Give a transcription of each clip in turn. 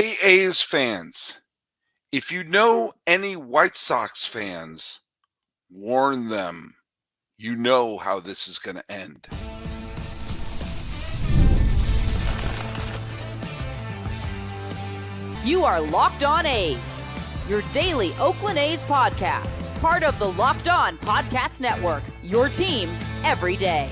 Hey, A's fans, if you know any White Sox fans, warn them. You know how this is going to end. You are Locked On A's, your daily Oakland A's podcast, part of the Locked On Podcast Network, your team every day.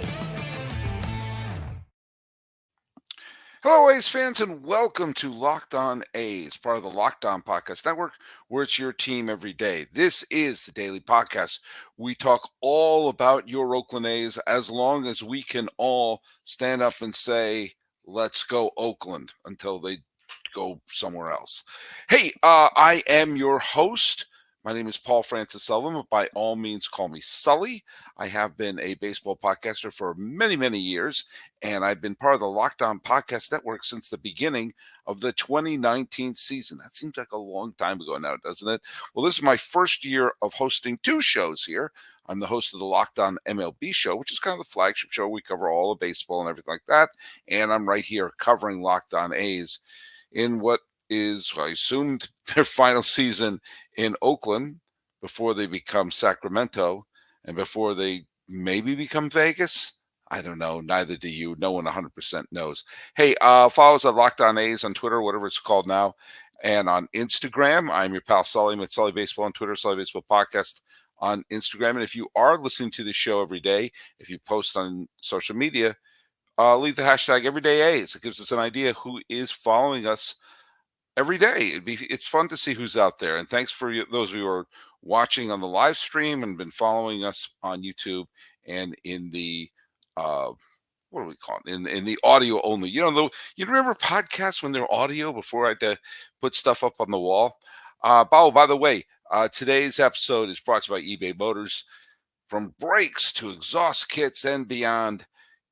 Hello, A's fans, and welcome to Locked On A's, part of the Locked On Podcast Network, where it's your team every day. This is the daily podcast. We talk all about your Oakland A's as long as we can all stand up and say, let's go Oakland, until they go somewhere else. Hey, I am your host. My name is Paul Francis Sullivan, but by all means call me Sully. I have been a baseball podcaster for many, many years, and I've been part of the Locked On Podcast Network since the beginning of the 2019 season. That seems like a long time ago now, doesn't it? Well, this is my first year of hosting two shows here. I'm the host of the Locked On MLB show, which is kind of the flagship show. We cover all of baseball and everything like that, and I'm right here covering Locked On A's in what is, I assume, their final season in Oakland before they become Sacramento and before they maybe become Vegas. I don't know. Neither do you. No one 100% knows. Hey, follow us at Locked On A's on Twitter, whatever it's called now, and on Instagram. I'm your pal Sully. I'm at Sully Baseball on Twitter, Sully Baseball Podcast on Instagram. And if you are listening to the show every day, if you post on social media, leave the hashtag EverydayA's. It gives us an idea who is following us every day. It's fun to see who's out there. And thanks for those who are watching on the live stream and been following us on YouTube and in the what do we call it? In the audio only. You know, you remember podcasts when they're audio before I had to put stuff up on the wall? By the way, today's episode is brought to you by eBay Motors. From brakes to exhaust kits and beyond,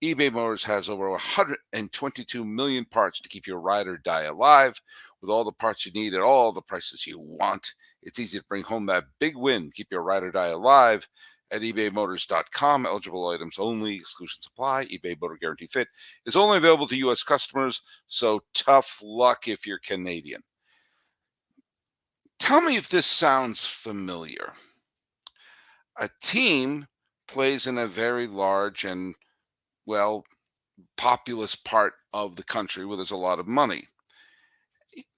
eBay Motors has over 122 million parts to keep your ride or die alive. With all the parts you need at all the prices you want, it's easy to bring home that big win. Keep your ride or die alive at ebaymotors.com. Eligible items only. Exclusions apply. eBay Motor Guarantee Fit is only available to U.S. customers, so tough luck if you're Canadian. Tell me if this sounds familiar. A team plays in a very large and, well, populous part of the country where there's a lot of money.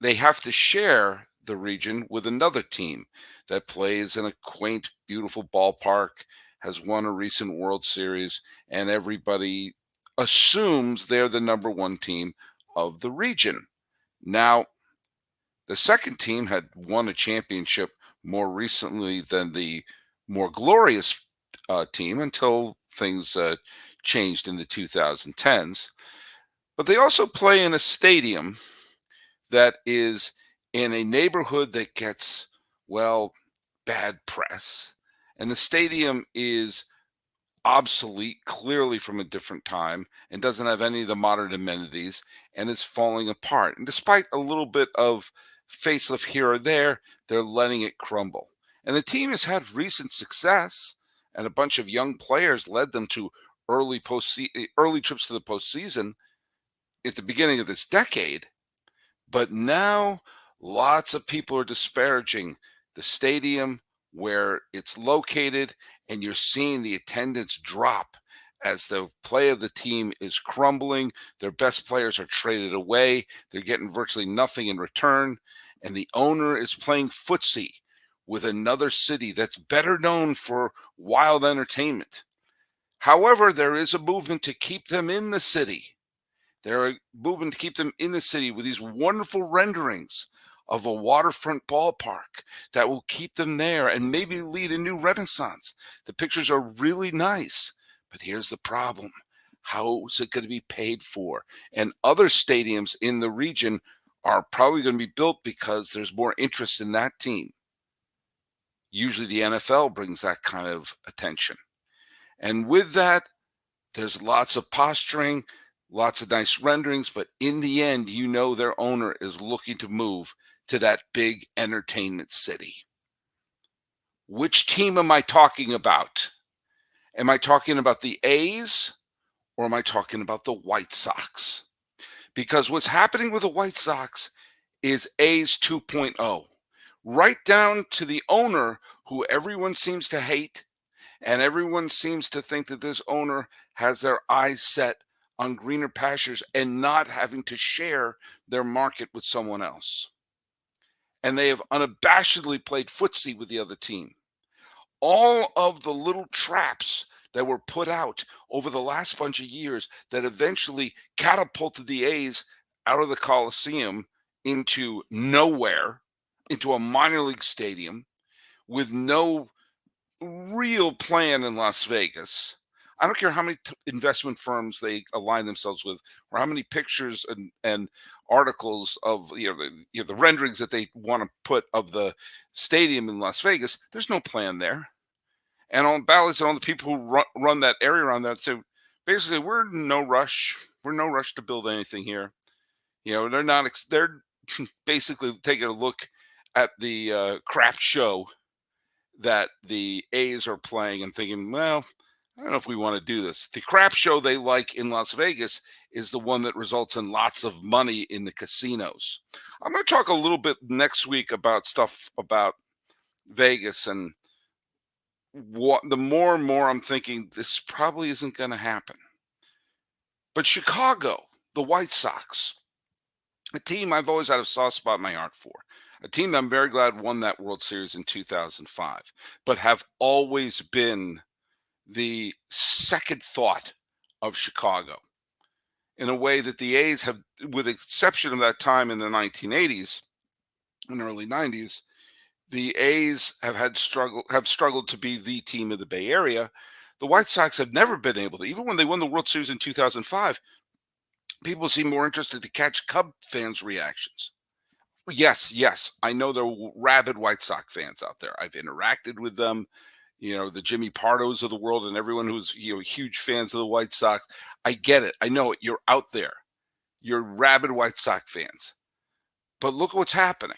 They have to share the region with another team that plays in a quaint, beautiful ballpark, has won a recent World Series, and everybody assumes they're the number one team of the region. Now, the second team had won a championship more recently than the more glorious team until things changed in the 2010s. But they also play in a stadium that is in a neighborhood that gets, well, bad press. And the stadium is obsolete, clearly from a different time, and doesn't have any of the modern amenities, and it's falling apart. And despite a little bit of facelift here or there, they're letting it crumble. And the team has had recent success, and a bunch of young players led them to early trips to the postseason at the beginning of this decade. But now lots of people are disparaging the stadium where it's located, and you're seeing the attendance drop as the play of the team is crumbling. Their best players are traded away. They're getting virtually nothing in return. And the owner is playing footsie with another city that's better known for wild entertainment. However, there is a movement to keep them in the city. They're moving to keep them in the city with these wonderful renderings of a waterfront ballpark that will keep them there and maybe lead a new renaissance. The pictures are really nice, but here's the problem. How is it going to be paid for? And other stadiums in the region are probably going to be built because there's more interest in that team. Usually the NFL brings that kind of attention. And with that, there's lots of posturing, lots of nice renderings, but in the end, you know their owner is looking to move to that big entertainment city. Which team am I talking about? Am I talking about the A's or am I talking about the White Sox? Because what's happening with the White Sox is A's 2.0, right down to the owner who everyone seems to hate, and everyone seems to think that this owner has their eyes set on greener pastures and not having to share their market with someone else. And they have unabashedly played footsie with the other team. All of the little traps that were put out over the last bunch of years that eventually catapulted the A's out of the Coliseum into nowhere, into a minor league stadium with no real plan in Las Vegas. I don't care how many investment firms they align themselves with, or how many pictures and articles of the renderings that they want to put of the stadium in Las Vegas. There's no plan there. And on ballots and all the people who run that area around there say, basically, we're in no rush. We're in no rush to build anything here. They're not. They're basically taking a look at the crap show that the A's are playing and thinking, well, I don't know if we want to do this. The crap show they like in Las Vegas is the one that results in lots of money in the casinos. I'm going to talk a little bit next week about stuff about Vegas, and the more and more I'm thinking this probably isn't going to happen. But Chicago, the White Sox, a team I've always had a soft spot in my heart for, a team that I'm very glad won that World Series in 2005, but have always been the second thought of Chicago in a way that the A's have, with the exception of that time in the 1980s and early 90s, the A's have struggled to be the team of the Bay Area. The White Sox have never been able to. Even when they won the World Series in 2005, people seem more interested to catch Cub fans' reactions. Yes, I know there are rabid White Sox fans out there. I've interacted with them, the Jimmy Pardos of the world and everyone who's huge fans of the White Sox. I get it. I know it. You're out there. You're rabid White Sox fans. But look what's happening.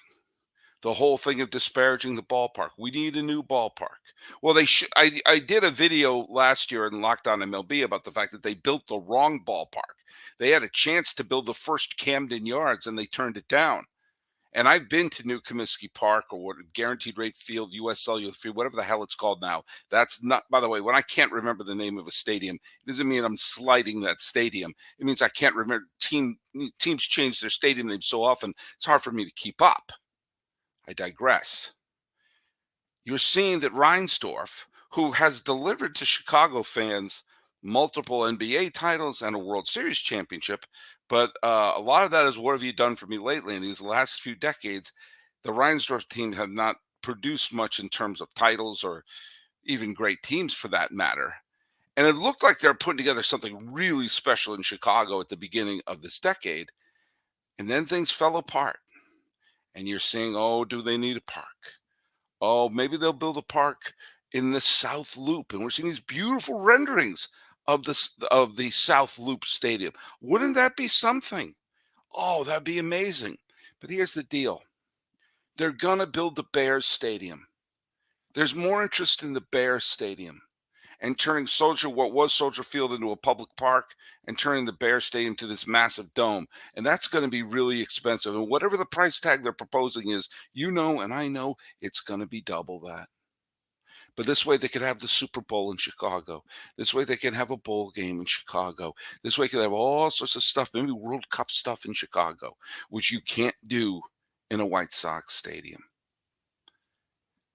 The whole thing of disparaging the ballpark. We need a new ballpark. Well, I did a video last year in Lockdown MLB about the fact that they built the wrong ballpark. They had a chance to build the first Camden Yards, and they turned it down. And I've been to New Comiskey Park, or what, Guaranteed Rate Field, U.S. Cellular Field, whatever the hell it's called now. That's not, by the way, when I can't remember the name of a stadium, it doesn't mean I'm slighting that stadium. It means I can't remember. Teams change their stadium names so often, it's hard for me to keep up. I digress. You're seeing that Reinsdorf, who has delivered to Chicago fans multiple NBA titles and a World Series championship, but a lot of that is, what have you done for me lately? In these last few decades, the Reinsdorf team have not produced much in terms of titles or even great teams for that matter. And it looked like they're putting together something really special in Chicago at the beginning of this decade. And then things fell apart. And you're saying, oh, do they need a park? Oh, maybe they'll build a park in the South Loop. And we're seeing these beautiful renderings of the South Loop Stadium. Wouldn't that be something? Oh, that'd be amazing. But here's the deal. They're going to build the Bears Stadium. There's more interest in the Bears Stadium and turning what was Soldier Field into a public park and turning the Bears Stadium to this massive dome. And that's going to be really expensive. And whatever the price tag they're proposing is, and I know it's going to be double that. But this way they could have the Super Bowl in Chicago. This way they can have a bowl game in Chicago. This way they could have all sorts of stuff, maybe World Cup stuff in Chicago, which you can't do in a White Sox stadium.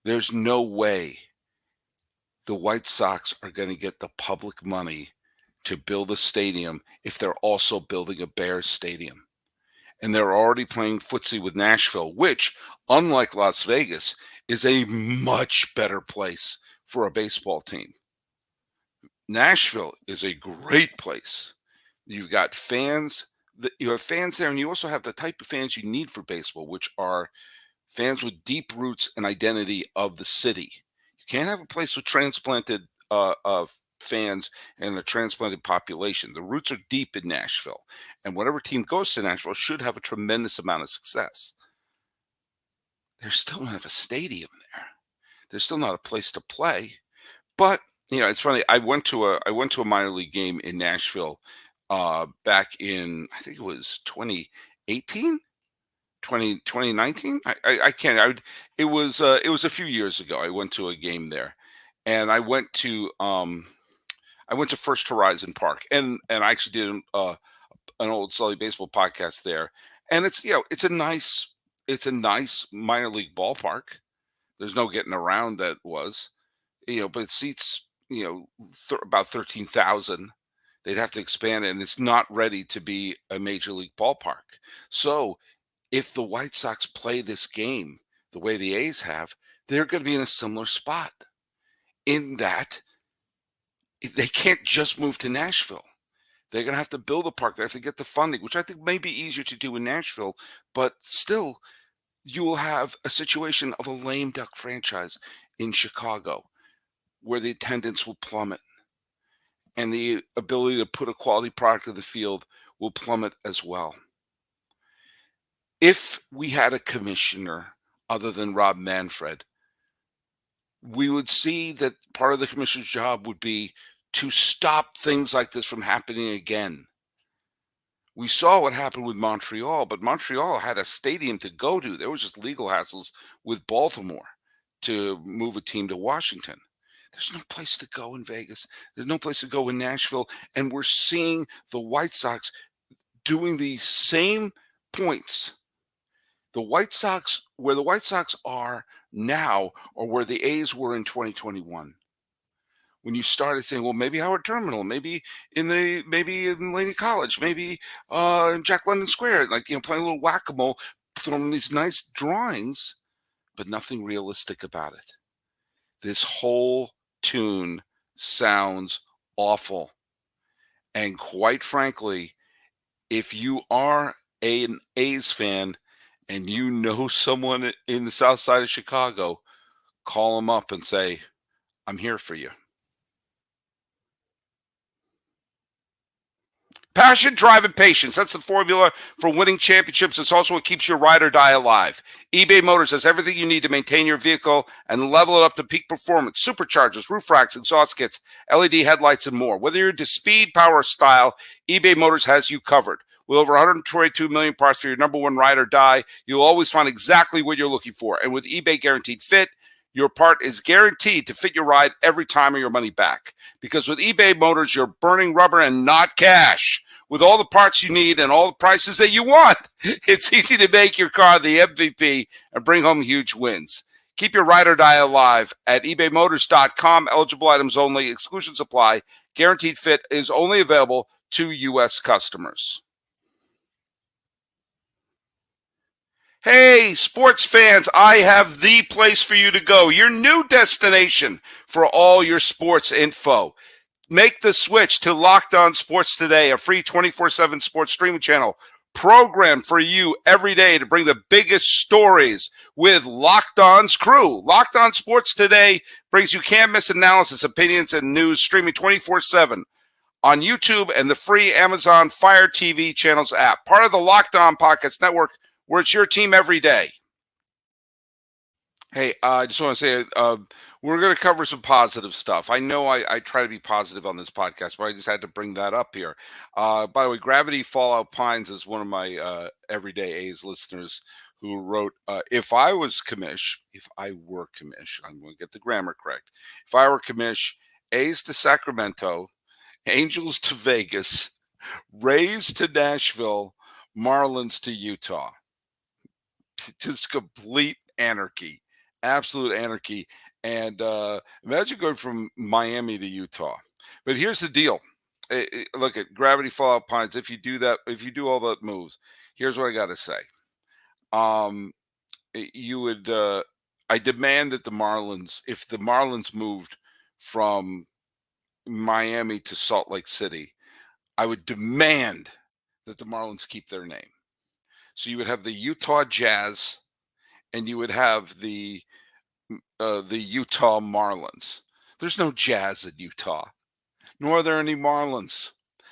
There's no way the White Sox are going to get the public money to build a stadium if they're also building a Bears stadium. And they're already playing footsie with Nashville, which, unlike Las Vegas, is a much better place for a baseball team. Nashville is a great place. You've got fans. You have fans there, and you also have the type of fans you need for baseball, which are fans with deep roots and identity of the city. You can't have a place with transplanted fans and a transplanted population. The roots are deep in Nashville, and whatever team goes to Nashville should have a tremendous amount of success. They still don't have a stadium there. There's still not a place to play. But it's funny. I went to a minor league game in Nashville back in, I think it was 2018. 2019. I can't. It was a few years ago. I went to a game there, and I went to First Horizon Park, and I actually did an old Sully baseball podcast there, and it's a nice minor league ballpark. There's no getting around that was, but it seats about 13,000. They'd have to expand it, and it's not ready to be a major league ballpark. So if the White Sox play this game the way the A's have, they're going to be in a similar spot in that they can't just move to Nashville. They're going to have to build a park. They have to get the funding, which I think may be easier to do in Nashville, but still, you will have a situation of a lame duck franchise in Chicago where the attendance will plummet and the ability to put a quality product in the field will plummet as well. If we had a commissioner other than Rob Manfred, we would see that part of the commissioner's job would be to stop things like this from happening again. We saw what happened with Montreal, but Montreal had a stadium to go to. There was just legal hassles with Baltimore to move a team to Washington. There's no place to go in Vegas. There's no place to go in Nashville. And we're seeing the White Sox doing these same points. The White Sox, where the White Sox are now, or where the A's were in 2021. When you started saying, well, maybe Howard Terminal, maybe in Laney College, maybe in Jack London Square, playing a little whack-a-mole, throwing these nice drawings, but nothing realistic about it. This whole tune sounds awful. And quite frankly, if you are an A's fan and you know someone in the south side of Chicago, call them up and say, I'm here for you. Passion, drive, and patience. That's the formula for winning championships. It's also what keeps your ride or die alive. eBay Motors has everything you need to maintain your vehicle and level it up to peak performance. Superchargers, roof racks, exhaust kits, LED headlights, and more. Whether you're into speed, power, or style, eBay Motors has you covered. With over 122 million parts for your number one ride or die, you'll always find exactly what you're looking for. And with eBay Guaranteed Fit, your part is guaranteed to fit your ride every time or your money back. Because with eBay Motors, you're burning rubber and not cash. With all the parts you need and all the prices that you want, it's easy to make your car the MVP and bring home huge wins. Keep your ride or die alive at ebaymotors.com. Eligible items only. Exclusions apply. Guaranteed Fit is only available to U.S. customers. Hey, sports fans, I have the place for you to go, your new destination for all your sports info. Make the switch to Locked On Sports Today, a free 24/7 sports streaming channel programmed for you every day to bring the biggest stories with Locked On's crew. Locked On Sports Today brings you can't-miss analysis, opinions, and news streaming 24/7 on YouTube and the free Amazon Fire TV channels app, part of the Locked On Podcast Network, where it's your team every day. Hey, I just want to say we're going to cover some positive stuff. I know I try to be positive on this podcast, but I just had to bring that up here. By the way, Gravity Fallout Pines is one of my everyday A's listeners who wrote, if I were commish, I'm going to get the grammar correct. If I were commish, A's to Sacramento, Angels to Vegas, Rays to Nashville, Marlins to Utah. Just complete anarchy, absolute anarchy. And imagine going from Miami to Utah. But here's the deal. Look at Gravity Fallout Pines. If you do that, if you do all that moves, here's what I got to say. I demand that the Marlins, if the Marlins moved from Miami to Salt Lake City, I would demand that the Marlins keep their name. So you would have the Utah Jazz, and you would have the Utah Marlins. There's no Jazz in Utah, nor are there any Marlins.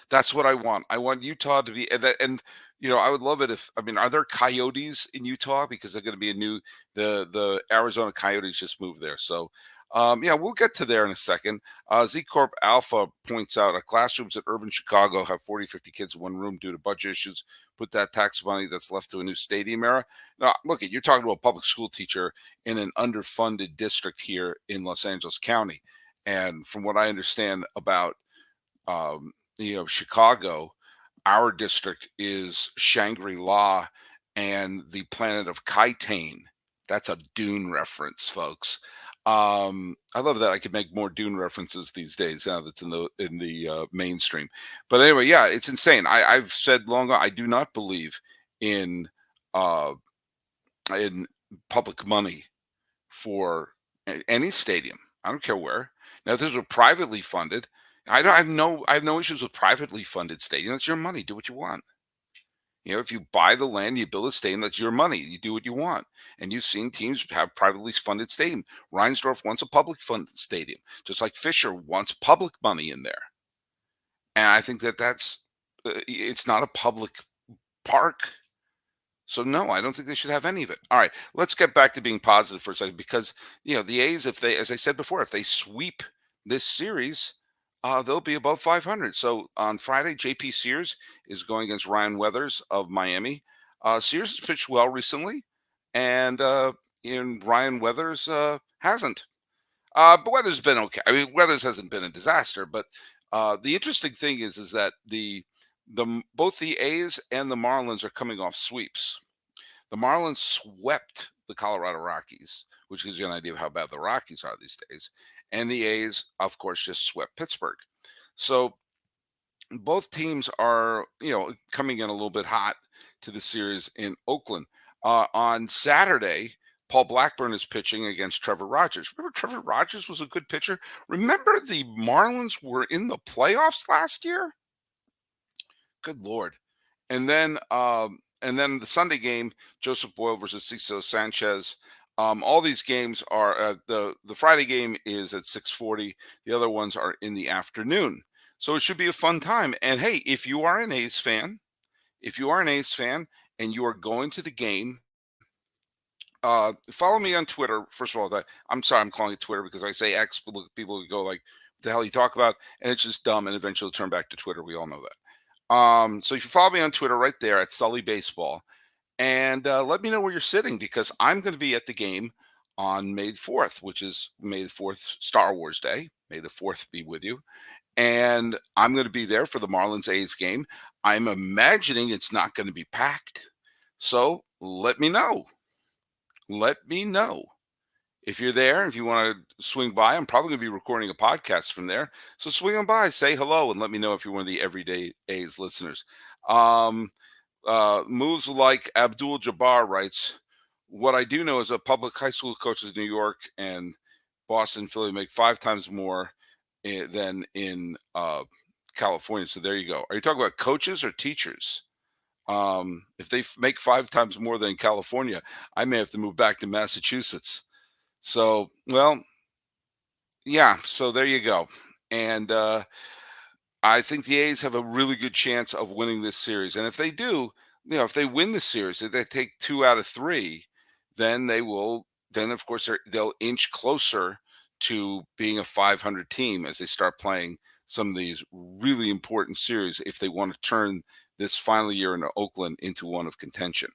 That's what I want. I want Utah to be, and I would love it if, are there Coyotes in Utah? Because they're going to be the Arizona Coyotes just moved there. So Yeah, we'll get to there in a second. Z Corp Alpha points out classrooms at urban Chicago have 40, 50 kids in one room due to budget issues. Put that tax money that's left to a new stadium era. Now, look, you're talking to a public school teacher in an underfunded district here in Los Angeles County. And from what I understand about, Chicago, our district is Shangri-La and the planet of Kitane. That's a Dune reference, folks. I love that I could make more Dune references these days now that's in the mainstream. But anyway, yeah, it's insane. I've said long ago, I do not believe in uh, in public money for any stadium. I don't care where. Now, if those are privately funded, I have no issues with privately funded stadiums. It's your money. Do what you want. If you buy the land, you build a stadium, that's your money. You do what you want. And you've seen teams have privately funded stadium. Reinsdorf wants a public funded stadium, just like Fisher wants public money in there. And I think it's not a public park. So no, I don't think they should have any of it. All right, let's get back to being positive for a second, because the A's, if they, as I said before, if they sweep this series, they'll be above 500. So on Friday, JP Sears is going against Ryan Weathers of Miami. Sears has pitched well recently, and Ryan Weathers hasn't. But Weathers has been okay. I mean, Weathers hasn't been a disaster. But the interesting thing is that both the A's and the Marlins are coming off sweeps. The Marlins swept the Colorado Rockies, which gives you an idea of how bad the Rockies are these days. And the A's, of course, just swept Pittsburgh. So both teams are, coming in a little bit hot to the series in Oakland. On Saturday, Paul Blackburn is pitching against Trevor Rogers. Remember, Trevor Rogers was a good pitcher. Remember, the Marlins were in the playoffs last year? Good Lord. And then the Sunday game, Joseph Boyle versus Cesar Sanchez. All these games are the Friday game is at 6:40. The other ones are in the afternoon. So it should be a fun time. And hey, if you are an A's fan and you are going to the game, follow me on Twitter. First of all, I'm sorry, I'm calling it Twitter because I say X, people go like, "What the hell you talk about?" And it's just dumb, and eventually turn back to Twitter. We all know that. So if you follow me on Twitter right there at Sully Baseball, and let me know where you're sitting, because I'm going to be at the game on May 4th, which is May the 4th, Star Wars Day. May the 4th be with you. And I'm going to be there for the Marlins A's game. I'm imagining it's not going to be packed. So let me know. Let me know if you're there. If you want to swing by, I'm probably going to be recording a podcast from there. So swing on by, say hello, and let me know if you're one of the everyday A's listeners. Moves like Abdul Jabbar writes, what I do know is that public high school coaches in New York and Boston, Philly make 5 times more than in California. So there you go. Are you talking about coaches or teachers? If they make 5 times more than in California, I may have to move back to Massachusetts. So, well, yeah, so there you go. And I think the A's have a really good chance of winning this series. And if they do, if they win the series, if they take 2 out of 3, then of course they'll inch closer to being a 500 team as they start playing some of these really important series if they want to turn this final year in Oakland into one of contention.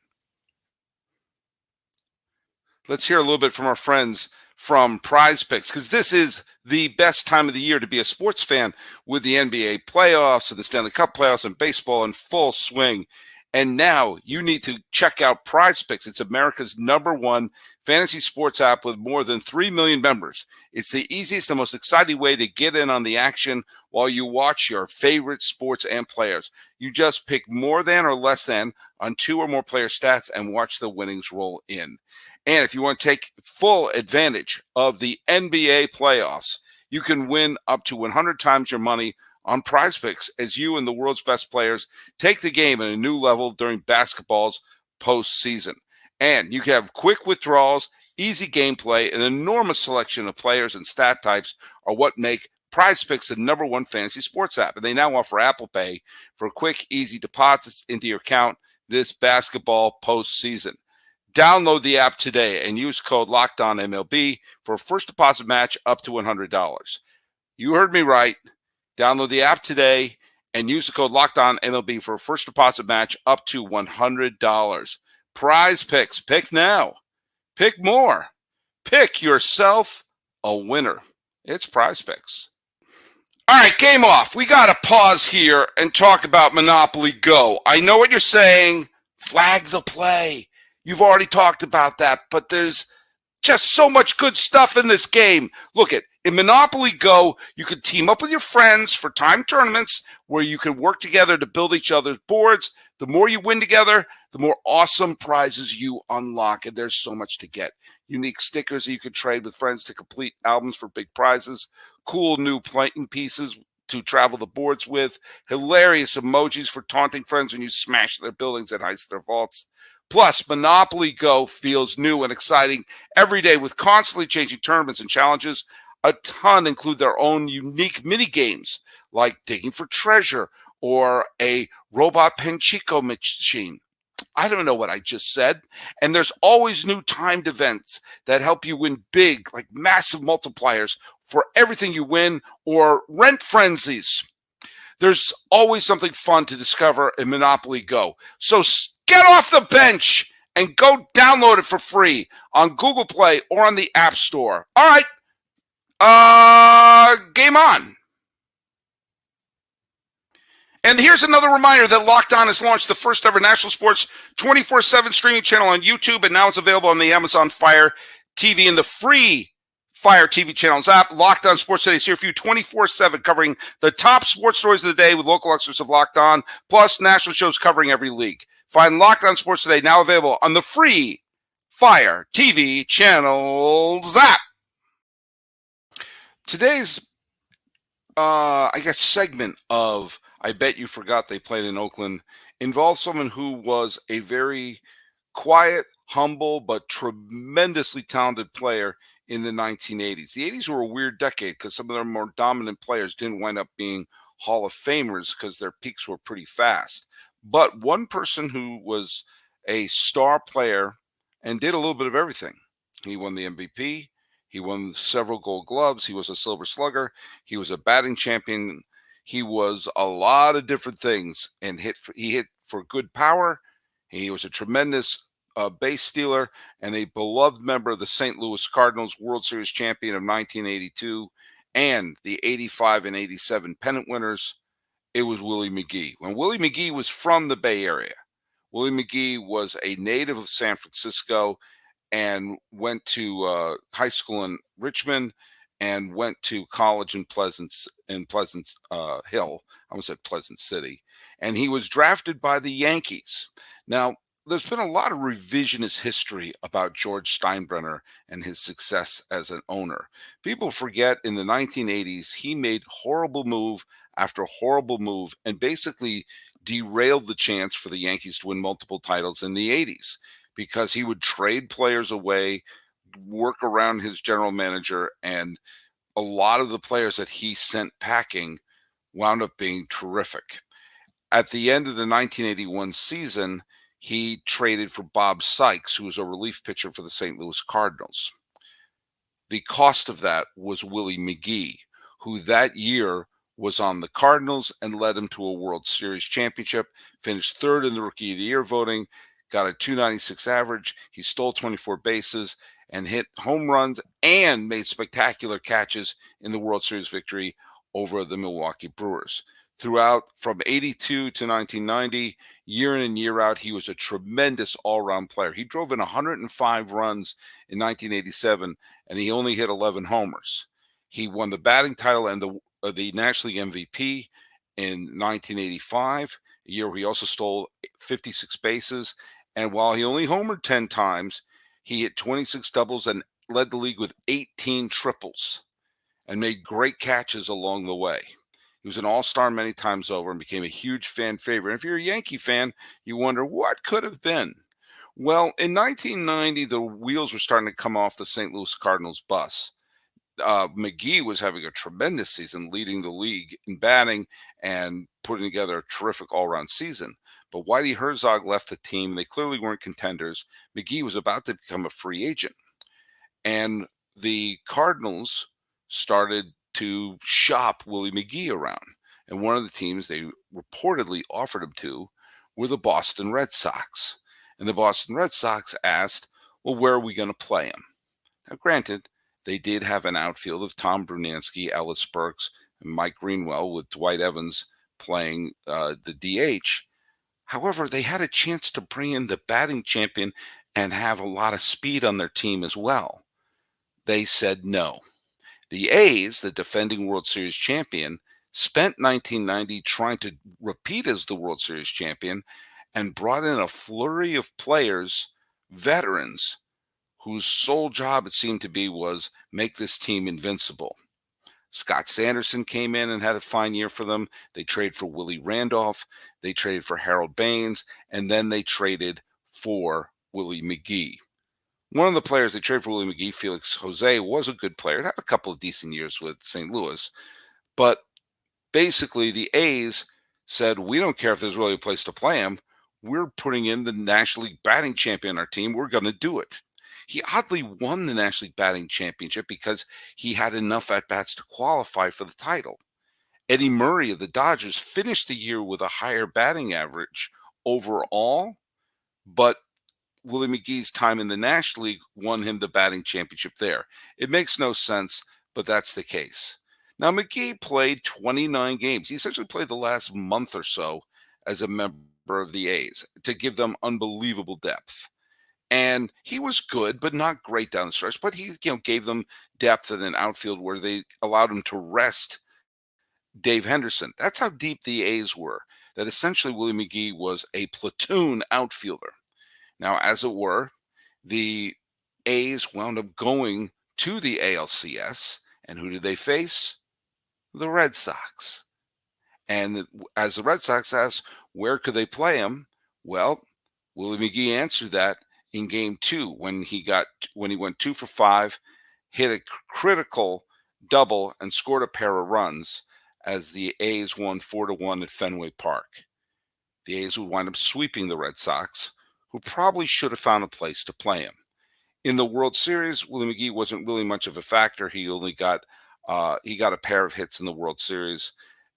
Let's hear a little bit from our friends from Prize Picks, because this is the best time of the year to be a sports fan, with the NBA playoffs and the Stanley Cup playoffs and baseball in full swing. And now you need to check out Prize Picks. It's America's #1 fantasy sports app with more than 3 million members. It's the easiest and most exciting way to get in on the action while you watch your favorite sports and players. You just pick more than or less than on 2 or more player stats and watch the winnings roll in. And if you want to take full advantage of the NBA playoffs, you can win up to 100 times your money on Prize Picks as you and the world's best players take the game at a new level during basketball's postseason. And you can have quick withdrawals, easy gameplay, an enormous selection of players and stat types are what make Prize Picks the #1 fantasy sports app. And they now offer Apple Pay for quick, easy deposits into your account this basketball postseason. Download the app today and use code LOCKEDONMLB for a first deposit match up to $100. You heard me right. Download the app today and use the code LOCKEDONMLB for a first deposit match up to $100. Prize Picks. Pick now. Pick more. Pick yourself a winner. It's Prize Picks. All right, game off. We got to pause here and talk about Monopoly Go. I know what you're saying. Flag the play. You've already talked about that, but there's just so much good stuff in this game. Look in Monopoly Go, you can team up with your friends for time tournaments where you can work together to build each other's boards. The more you win together, the more awesome prizes you unlock, and there's so much to get. Unique stickers that you can trade with friends to complete albums for big prizes, cool new playing pieces to travel the boards with, hilarious emojis for taunting friends when you smash their buildings and heist their vaults. Plus, Monopoly Go feels new and exciting every day with constantly changing tournaments and challenges. A ton include their own unique mini games like digging for treasure or a robot Penchico machine. I don't know what I just said. And there's always new timed events that help you win big, like massive multipliers for everything you win, or rent frenzies. There's always something fun to discover in Monopoly Go. So get off the bench and go download it for free on Google Play or on the App Store. All right, game on. And here's another reminder that Locked On has launched the first ever national sports 24/7 streaming channel on YouTube, and now it's available on the Amazon Fire TV and the free Fire TV channels app. Locked On Sports Today is here for you 24/7, covering the top sports stories of the day with local experts of Locked On, plus national shows covering every league. Find Locked On Sports Today now available on the free Fire TV channels app. Today's, segment of I Bet You Forgot They Played in Oakland involves someone who was a very quiet, humble, but tremendously talented player in the 1980s. The 80s were a weird decade because some of their more dominant players didn't wind up being Hall of Famers because their peaks were pretty fast. But one person who was a star player and did a little bit of everything. He won the MVP. He won several Gold Gloves. He was a Silver Slugger. He was a batting champion. He was a lot of different things, and he hit for good power. He was a tremendous base stealer and a beloved member of the St. Louis Cardinals, World Series champion of 1982 and the 85 and 87 pennant winners. It was Willie McGee. When Willie McGee was from the Bay Area, Willie McGee was a native of San Francisco and went to high school in Richmond and went to college in Pleasant Hill. I almost said Pleasant City. And he was drafted by the Yankees. Now, there's been a lot of revisionist history about George Steinbrenner and his success as an owner. People forget in the 1980s, he made horrible move after horrible move and basically derailed the chance for the Yankees to win multiple titles in the 80s because he would trade players away, work around his general manager, and a lot of the players that he sent packing wound up being terrific. At the end of the 1981 season, he traded for Bob Sykes, who was a relief pitcher for the St. Louis Cardinals. The cost of that was Willie McGee, who that year was on the Cardinals and led him to a World Series championship, finished third in the Rookie of the Year voting, got a .296 average. He stole 24 bases and hit home runs and made spectacular catches in the World Series victory over the Milwaukee Brewers. Throughout, from 82 to 1990, year in and year out, he was a tremendous all-around player. He drove in 105 runs in 1987, and he only hit 11 homers. He won the batting title and the National League MVP in 1985, a year where he also stole 56 bases. And while he only homered 10 times, he hit 26 doubles and led the league with 18 triples and made great catches along the way. He was an all-star many times over and became a huge fan favorite. And if you're a Yankee fan, you wonder what could have been. Well, in 1990, the wheels were starting to come off the St. Louis Cardinals bus. McGee was having a tremendous season, leading the league in batting and putting together a terrific all-around season. But Whitey Herzog left the team. They clearly weren't contenders. McGee was about to become a free agent. And the Cardinals started to shop Willie McGee around. And one of the teams they reportedly offered him to were the Boston Red Sox. And the Boston Red Sox asked, well, where are we going to play him? Now, granted, they did have an outfield of Tom Brunansky, Ellis Burks, and Mike Greenwell, with Dwight Evans playing the DH. However, they had a chance to bring in the batting champion and have a lot of speed on their team as well. They said no. The A's, the defending World Series champion, spent 1990 trying to repeat as the World Series champion and brought in a flurry of players, veterans, whose sole job it seemed to be was make this team invincible. Scott Sanderson came in and had a fine year for them. They traded for Willie Randolph. They traded for Harold Baines. And then they traded for Willie McGee. One of the players they traded for Willie McGee, Felix Jose, was a good player. Had a couple of decent years with St. Louis. But basically, the A's said, we don't care if there's really a place to play him. We're putting in the National League batting champion on our team. We're going to do it. He oddly won the National League batting championship because he had enough at-bats to qualify for the title. Eddie Murray of the Dodgers finished the year with a higher batting average overall, but Willie McGee's time in the National League won him the batting championship there. It makes no sense, but that's the case. Now, McGee played 29 games. He essentially played the last month or so as a member of the A's to give them unbelievable depth. And he was good, but not great down the stretch. But he, gave them depth in an outfield where they allowed him to rest Dave Henderson. That's how deep the A's were, that essentially Willie McGee was a platoon outfielder. Now, as it were, the A's wound up going to the ALCS. And who did they face? The Red Sox. And as the Red Sox asked, where could they play him? Well, Willie McGee answered that in game 2 when he went 2 for 5, hit a critical double and scored a pair of runs as the A's won 4-1 at Fenway Park. The A's would wind up sweeping the Red Sox, who probably should have found a place to play him. In the World Series, Willie McGee wasn't really much of a factor. He only got a pair of hits in the World Series,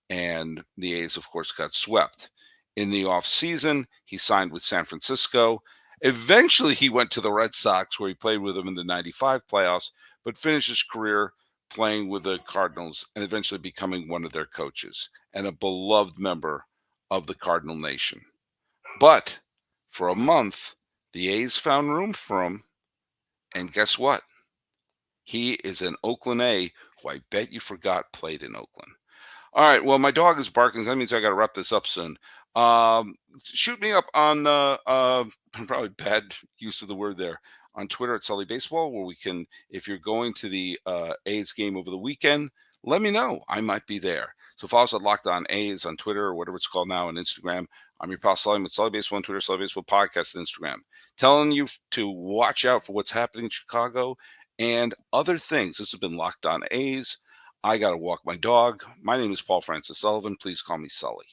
and the A's, of course, got swept. In the offseason, he signed with San Francisco. Eventually, he went to the Red Sox, where he played with them in the 95 playoffs, but finished his career playing with the Cardinals and eventually becoming one of their coaches and a beloved member of the Cardinal Nation. But for a month, the A's found room for him, and guess what? He is an Oakland A who I bet you forgot played in Oakland. All right, well, my dog is barking. That means I got to wrap this up soon. Shoot me up on probably bad use of the word there, on Twitter at Sully Baseball, where we can, if you're going to the A's game over the weekend, let me know. I might be there. So follow us at Locked On A's on Twitter, or whatever it's called now, on Instagram. I'm your pal Sully with Sully Baseball on Twitter, Sully Baseball Podcast on Instagram. Telling you to watch out for what's happening in Chicago and other things. This has been Locked On A's. I got to walk my dog. My name is Paul Francis Sullivan. Please call me Sully.